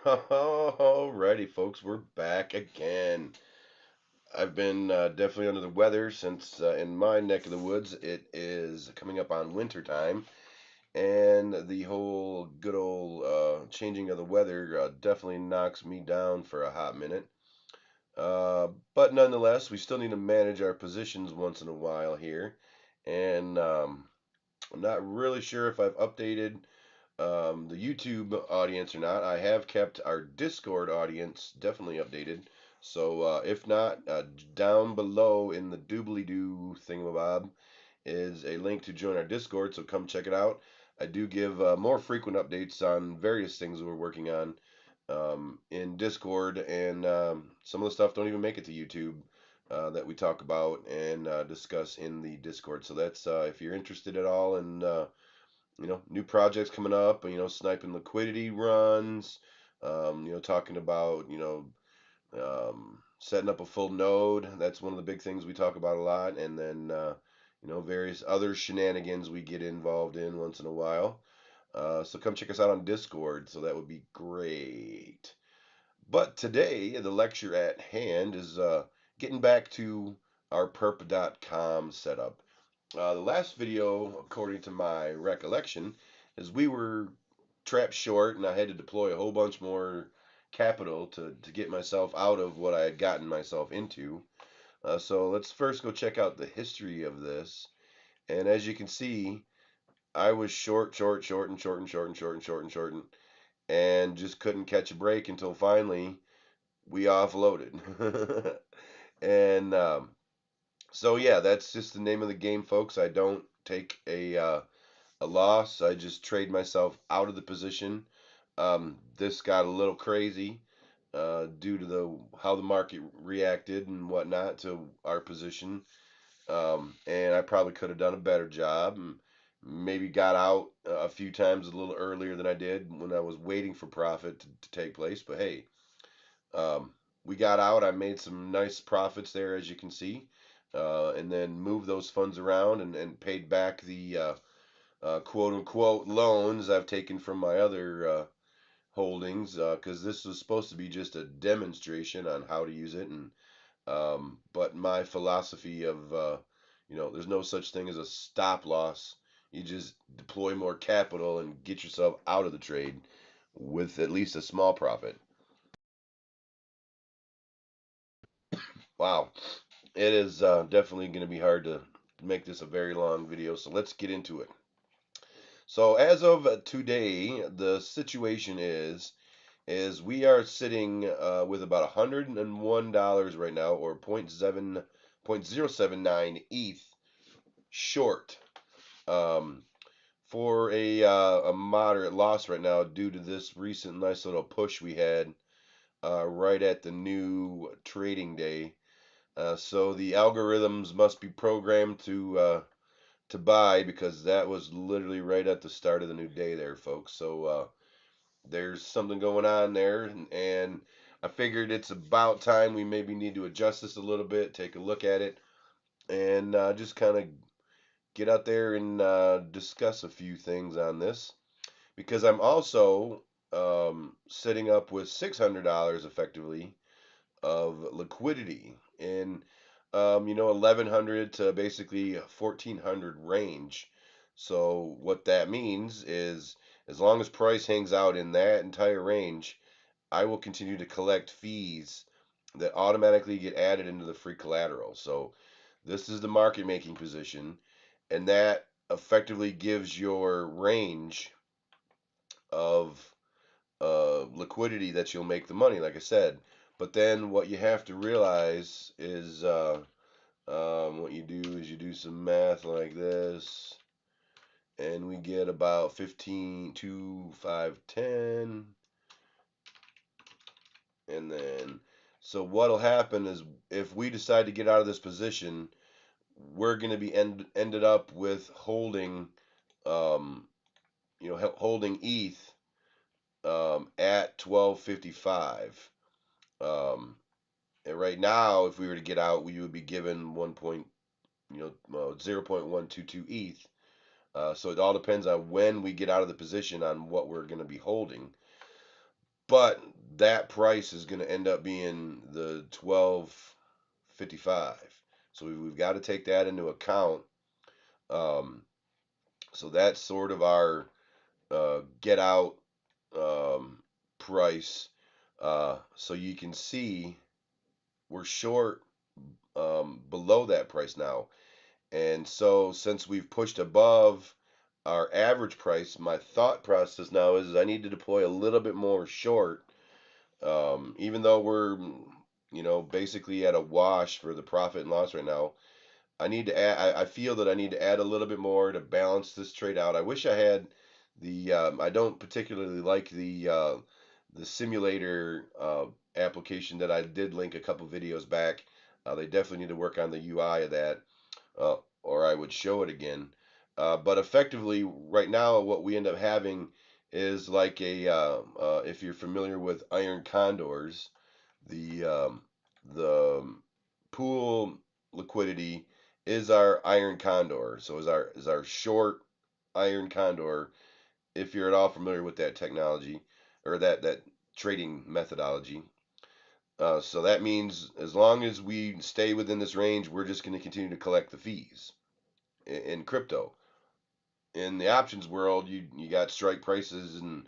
Alrighty, folks, we're back again. I've been definitely under the weather since in my neck of the woods it is coming up on winter time, and the whole good old changing of the weather definitely knocks me down for a hot minute. But nonetheless, we still need to manage our positions once in a while here, and I'm not really sure if I've updated the YouTube audience or not. I have kept our Discord audience definitely updated. So if not, down below in the doobly doo thingamabob is a link to join our Discord. So come check it out. I do give more frequent updates on various things we're working on in Discord, and some of the stuff don't even make it to YouTube that we talk about and discuss in the Discord. So that's if you're interested at all in new projects coming up, sniping liquidity runs, talking about, setting up a full node. That's one of the big things we talk about a lot. And then, various other shenanigans we get involved in once in a while. So come check us out on Discord. So that would be great. But today, the lecture at hand is getting back to our perp.com setup. The last video, according to my recollection, is we were trapped short and I had to deploy a whole bunch more capital to get myself out of what I had gotten myself into. So let's first go check out the history of this. And as you can see, I was short, and just couldn't catch a break until finally we offloaded. and So yeah, that's just the name of the game, folks. I don't take a loss. I just trade myself out of the position. This got a little crazy due to the how the market reacted and whatnot to our position. And I probably could have done a better job and maybe got out a few times a little earlier than I did when I was waiting for profit to take place. But hey, um, we got out. I made some nice profits there, as you can see, and then moved those funds around and paid back the quote unquote loans I've taken from my other holdings because this was supposed to be just a demonstration on how to use it. And but my philosophy of there's no such thing as a stop loss. You just deploy more capital and get yourself out of the trade with at least a small profit. Wow. It is definitely going to be hard to make this a very long video, so let's get into it. So as of today, the situation is we are sitting with about $101 right now, or 0.079 ETH short, um, for a moderate loss right now due to this recent nice little push we had right at the new trading day. So the algorithms must be programmed to buy because that was literally right at the start of the new day there, folks. So there's something going on there, and I figured it's about time we maybe need to adjust this a little bit, take a look at it, and just kind of get out there and discuss a few things on this because I'm also setting up with $600 effectively of liquidity in 1100 to basically 1400 range. So what that means is as long as price hangs out in that entire range, I will continue to collect fees that automatically get added into the free collateral. So this is the market making position, and that effectively gives your range of liquidity that you'll make the money, like I said. But then what you have to realize is what you do is you do some math like this, and we get about 15 2 5 10, and then so what'll happen is if we decide to get out of this position, we're going to be ended up with holding um, holding ETH at 1255. Um, and right now, if we were to get out, we would be given 0.122 ETH. So it all depends on when we get out of the position on what we're going to be holding. but that price is going to end up being the 12.55. So we've got to take that into account. Um, so that's sort of our get out price. So you can see we're short below that price now. And so since we've pushed above our average price, my thought process now is I need to deploy a little bit more short. Even though we're, basically at a wash for the profit and loss right now, I need to add. I feel that I need to add a little bit more to balance this trade out. I wish I had the. I don't particularly like the simulator application that I did link a couple videos back. They definitely need to work on the UI of that, or I would show it again. But effectively, right now, what we end up having is like if you're familiar with iron condors, the the pool liquidity is our iron condor. So is our short iron condor. If you're at all familiar with that technology or that trading methodology, so that means as long as we stay within this range, we're just going to continue to collect the fees in crypto. In the options world, you got strike prices and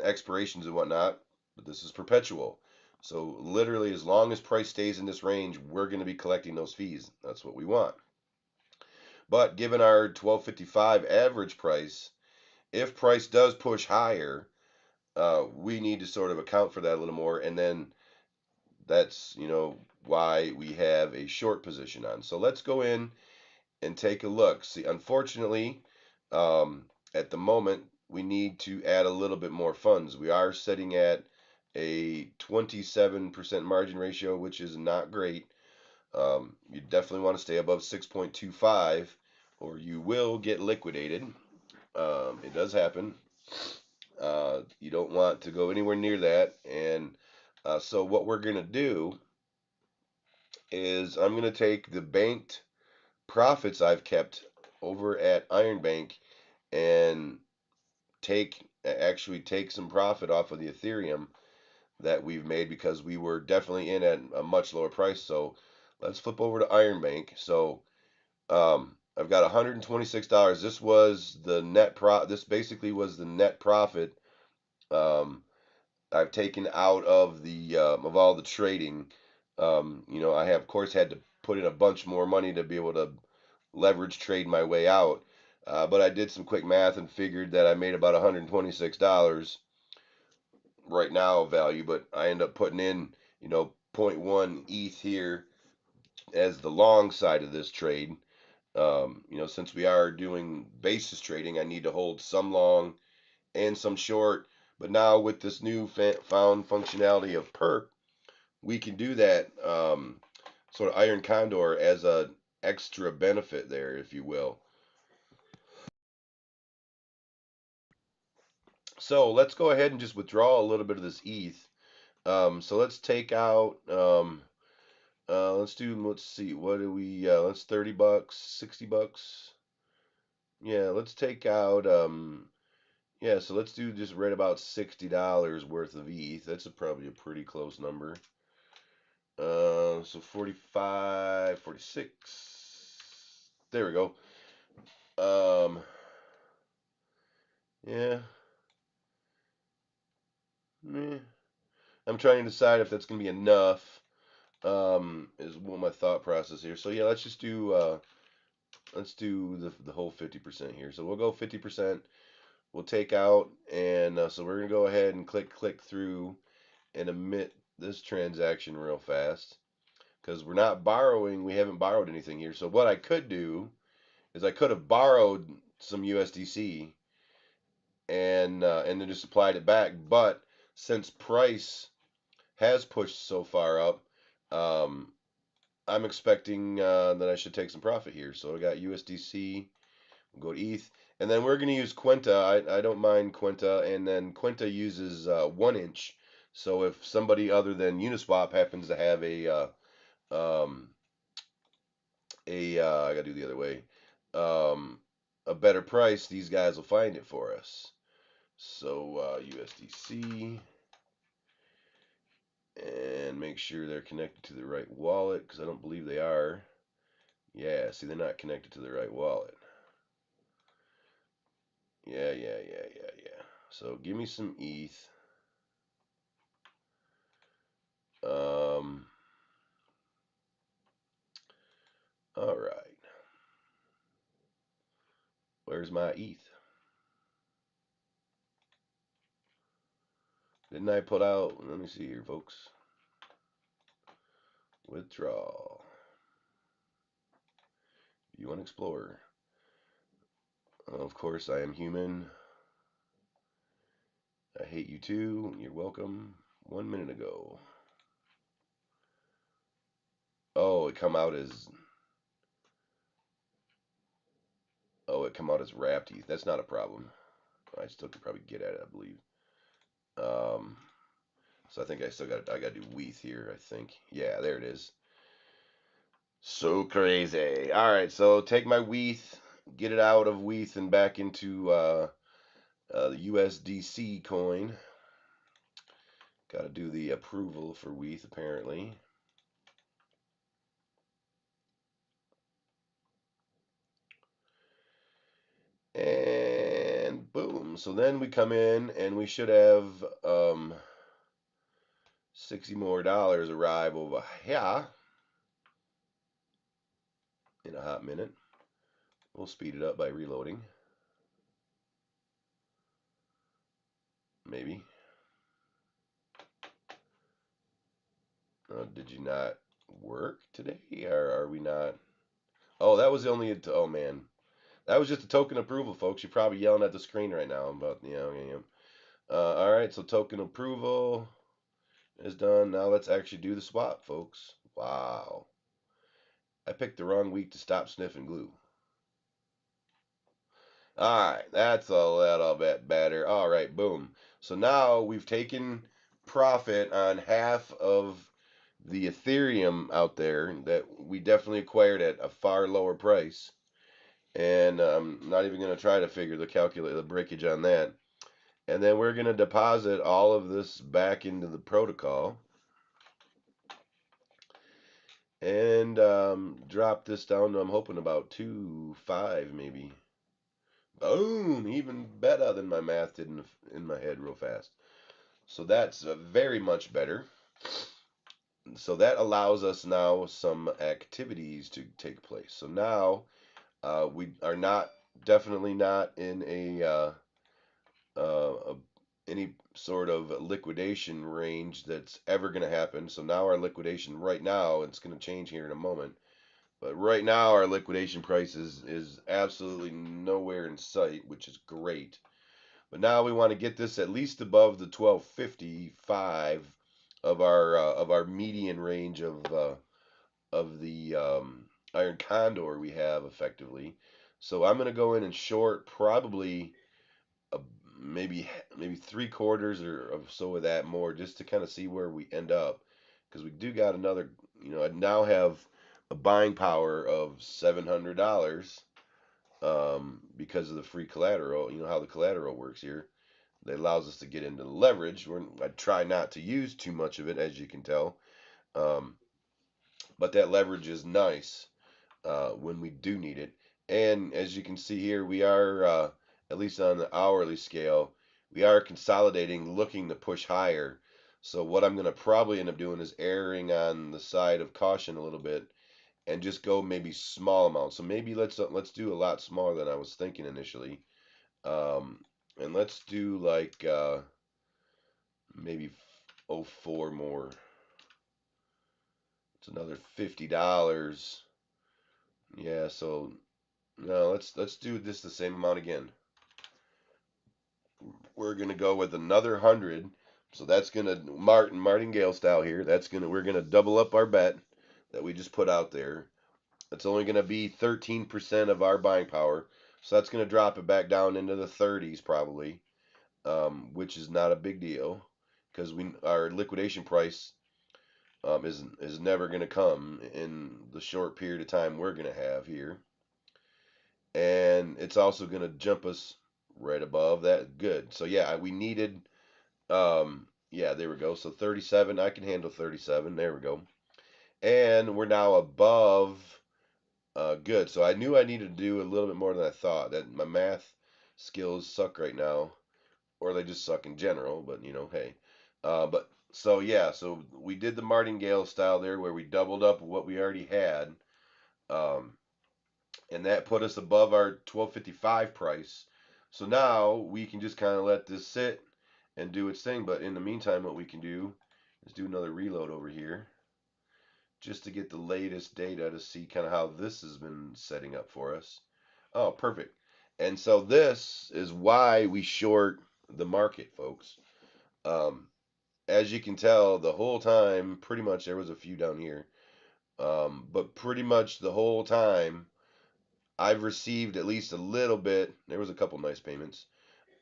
expirations and whatnot, but this is perpetual. So literally, as long as price stays in this range, we're going to be collecting those fees. That's what we want. But given our 12.55 average price, if price does push higher, we need to sort of account for that a little more, and then that's why we have a short position on. So let's go in and take a look. See, unfortunately, at the moment, we need to add a little bit more funds. We are sitting at a 27% margin ratio, which is not great. You definitely want to stay above 6.25 or you will get liquidated. It does happen. You don't want to go anywhere near that. And so what we're going to do is I'm going to take the banked profits I've kept over at Iron Bank and actually take some profit off of the Ethereum that we've made because we were definitely in at a much lower price. So let's flip over to Iron Bank. So I've got $126. This was the net This basically was the net profit I've taken out of the of all the trading. I have of course had to put in a bunch more money to be able to leverage trade my way out. But I did some quick math and figured that I made about $126 right now value, but I end up putting in, zero point 0.1 ETH here as the long side of this trade. Since we are doing basis trading, I need to hold some long and some short. But now with this new found functionality of perp, we can do that sort of iron condor as a extra benefit there, if you will. So let's go ahead and just withdraw a little bit of this ETH. So let's take out. Let's see. What do we? Let's $30, $60. Yeah, let's take out. Yeah, so let's do just right about $60 worth of ETH. That's probably a pretty close number. So 45, 46. There we go. Yeah. Meh. I'm trying to decide if that's gonna be enough. Is what my thought process here. So yeah, let's do the whole 50% here. So we'll go 50%. We'll take out, and so we're gonna go ahead and click through and emit this transaction real fast because we're not borrowing. We haven't borrowed anything here. So what I could do is I could have borrowed some USDC and then just applied it back. But since price has pushed so far up, um, I'm expecting that I should take some profit here. So I got USDC. We'll go to ETH, and then we're going to use Quinta. I don't mind Quinta, and then Quinta uses 1 inch. So if somebody other than Uniswap happens to have I gotta do the other way, um, a better price, these guys will find it for us. So USDC. and make sure they're connected to the right wallet, because I don't believe they are. Yeah, see, they're not connected to the right wallet. Yeah. So give me some ETH. Um, all right. Where's my ETH? Didn't I put out? Let me see here, folks. Withdraw. You want Explorer? Of course, I am human. I hate you too. You're welcome. 1 minute ago. Oh, it come out as it come out as wrapped ETH. That's not a problem. I still could probably get at it, I believe. Um, so I think I got to do WETH here. I think. Yeah, there it is. So crazy. All right, so take my WETH, get it out of WETH and back into the USDC coin. Got to do the approval for WETH apparently. And boom. So then we come in and we should have $60 more arrive over here in a hot minute. We'll speed it up by reloading. Maybe. Did you not work today? Or are we not? Oh, that was the only. Oh, man. That was just a token approval, folks. You're probably yelling at the screen right now. But, yeah. All right, so token approval is done. Now let's actually do the swap, folks. Wow. I picked the wrong week to stop sniffing glue. All right, that's a little bit better. All right, boom. So now we've taken profit on half of the Ethereum out there that we definitely acquired at a far lower price. And I'm not even going to try to figure the breakage on that. And then we're going to deposit all of this back into the protocol and drop this down to, I'm hoping, about 2.5 maybe. Boom! Even better than my math did in my head real fast. So that's very much better. So that allows us now some activities to take place. So now we are definitely not in uh, any sort of liquidation range that's ever going to happen. So now our liquidation right now, it's going to change here in a moment. But right now our liquidation price is absolutely nowhere in sight, which is great. But now we want to get this at least above the 1255 of our median range of the iron condor we have effectively. So I'm going to go in and short probably a, maybe 3/4 or so of that more, just to kind of see where we end up, because we do got another. I now have a buying power of $700 because of the free collateral. You know how the collateral works here. That allows us to get into the leverage. I try not to use too much of it, as you can tell. Um, but that leverage is nice when we do need it. And as you can see here, we are, at least on the hourly scale, we are consolidating, looking to push higher. So what I'm going to probably end up doing is erring on the side of caution a little bit and just go maybe small amounts. So maybe let's do a lot smaller than I was thinking initially. Um, and let's do like maybe 04 more. It's another $50. Yeah, so no, let's do this the same amount again. We're gonna go with another 100. So that's gonna martingale style here. We're gonna double up our bet that we just put out there. It's only gonna be 13% of our buying power. So that's gonna drop it back down into the 30s probably, which is not a big deal because our liquidation price is never going to come in the short period of time we're going to have here. And it's also going to jump us right above that. Good. So yeah, we needed Yeah, there we go. So 37, I can handle 37. There we go. And we're now above good. So I knew I needed to do a little bit more than I thought. That my math skills suck right now, or they just suck in general. But hey. But so yeah, so we did the martingale style there, where we doubled up what we already had, um, and that put us above our 1255 price. So now we can just kind of let this sit and do its thing. But in the meantime, what we can do is do another reload over here just to get the latest data to see kind of how this has been setting up for us. Oh, perfect. And so this is why we short the market, folks. Um, as you can tell, the whole time, pretty much there was a few down here, but pretty much the whole time, I've received at least a little bit. There was a couple nice payments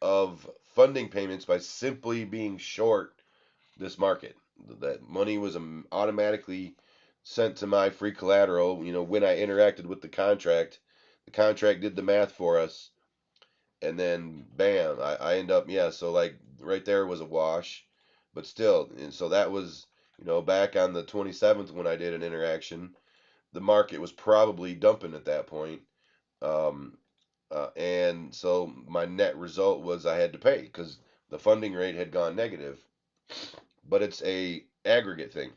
of funding payments by simply being short this market. That money was automatically sent to my free collateral. When I interacted with the contract did the math for us, and then bam, I end up, yeah. So like right there was a wash, but still, and so that was back on the 27th when I did an interaction. The market was probably dumping at that point. Um, and so my net result was I had to pay because the funding rate had gone negative. But it's a aggregate thing.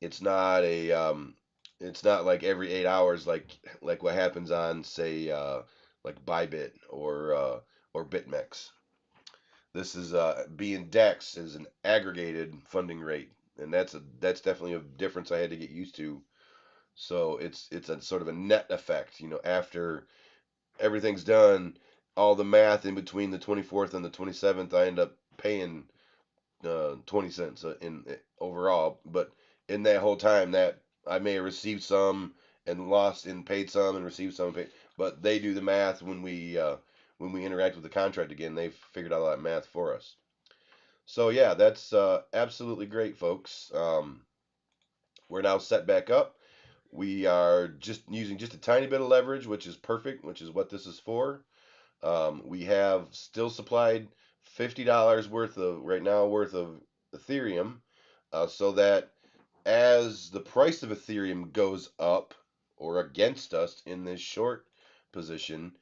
It's not a it's not like every 8 hours like what happens on say like Bybit or BitMEX. This is being DEX is an aggregated funding rate, and that's definitely a difference I had to get used to. So it's a sort of a net effect, after everything's done, all the math in between the 24th and the 27th, I end up paying 20 cents in overall. But in that whole time, that I may have received some and lost and paid some and received some and paid. But they do the math when we interact with the contract again. They've figured out all that math for us. So yeah, that's absolutely great, folks. We're now set back up. We are just using just a tiny bit of leverage, which is perfect, which is what this is for. We have still supplied $50 worth of right now worth of Ethereum, so that as the price of Ethereum goes up or against us in this short position,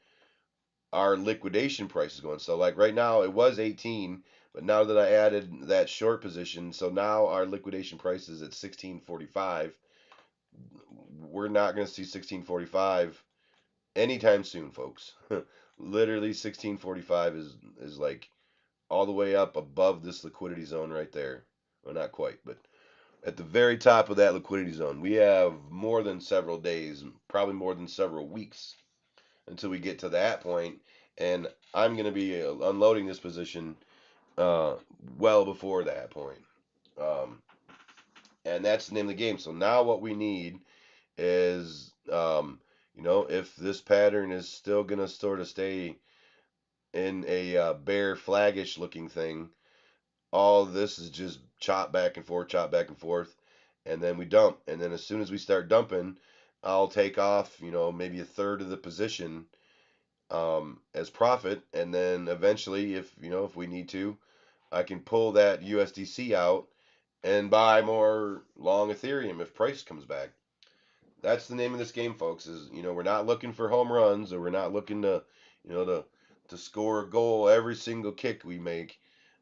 our liquidation price is going. So like right now it was 18, but now that I added that short position, so now our liquidation price is at 1645. We're not going to see 1645 anytime soon, folks. Literally 1645 is like all the way up above this liquidity zone right there. Well, not quite, but at the very top of that liquidity zone. We have more than several days, probably more than several weeks until we get to that point, and I'm going to be unloading this position uh, well before that point. Um, and that's the name of the game. So now what we need is, if this pattern is still going to sort of stay in a bear flaggish looking thing, all of this is just chop back and forth, and then we dump. And then as soon as we start dumping, I'll take off, maybe a third of the position as profit, and then eventually, if we need to, I can pull that USDC out and buy more long Ethereum if price comes back. That's the name of this game, folks. Is we're not looking for home runs, or we're not looking to you know to score a goal every single kick we make,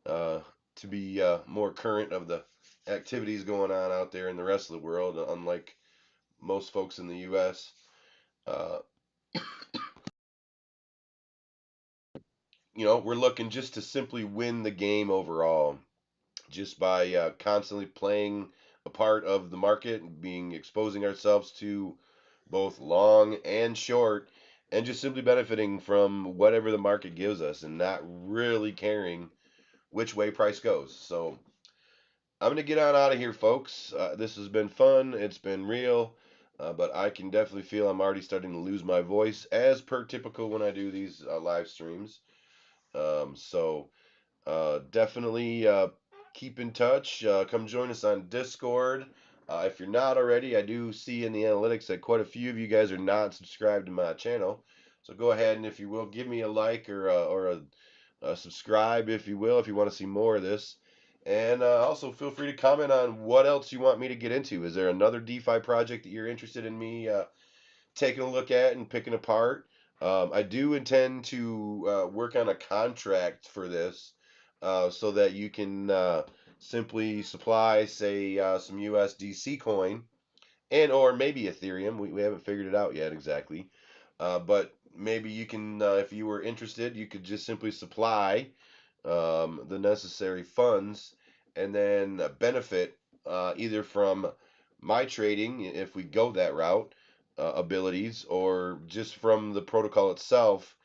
uh, to be more current of the activities going on out there in the rest of the world. Unlike most folks in the U.S., uh, we're looking just to simply win the game overall, just by constantly playing a part of the market, being exposing ourselves to both long and short, and just simply benefiting from whatever the market gives us, and not really caring which way price goes. So I'm gonna get on out of here, folks. This has been fun. It's been real. But I can definitely feel I'm already starting to lose my voice, as per typical when I do these live streams. So definitely keep in touch. Come join us on Discord. If you're not already, I do see in the analytics that quite a few of you guys are not subscribed to my channel. So go ahead and, if you will, give me a like or a Subscribe if you will, if you want to see more of this. And also feel free to comment on what else you want me to get into. Is there another DeFi project that you're interested in me taking a look at and picking apart? I do intend to work on a contract for this so that you can simply supply, say, some USDC coin and or maybe Ethereum. We haven't figured it out yet exactly. But maybe you can, if you were interested, you could just simply supply the necessary funds and then benefit either from my trading, if we go that route, abilities, or just from the protocol itself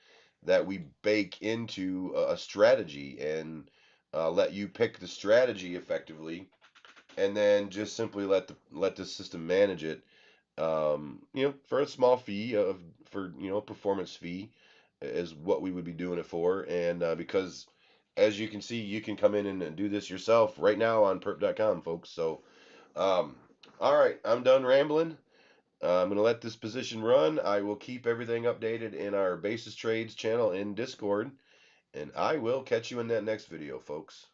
that we bake into a strategy and let you pick the strategy effectively, and then just simply let the system manage it. For a small fee of for performance fee is what we would be doing it for, and because as you can see, you can come in and do this yourself right now on perp.com, folks. So, um, all right, I'm done rambling. I'm gonna let this position run. I will keep everything updated in our basis trades channel in Discord, and I will catch you in that next video, folks.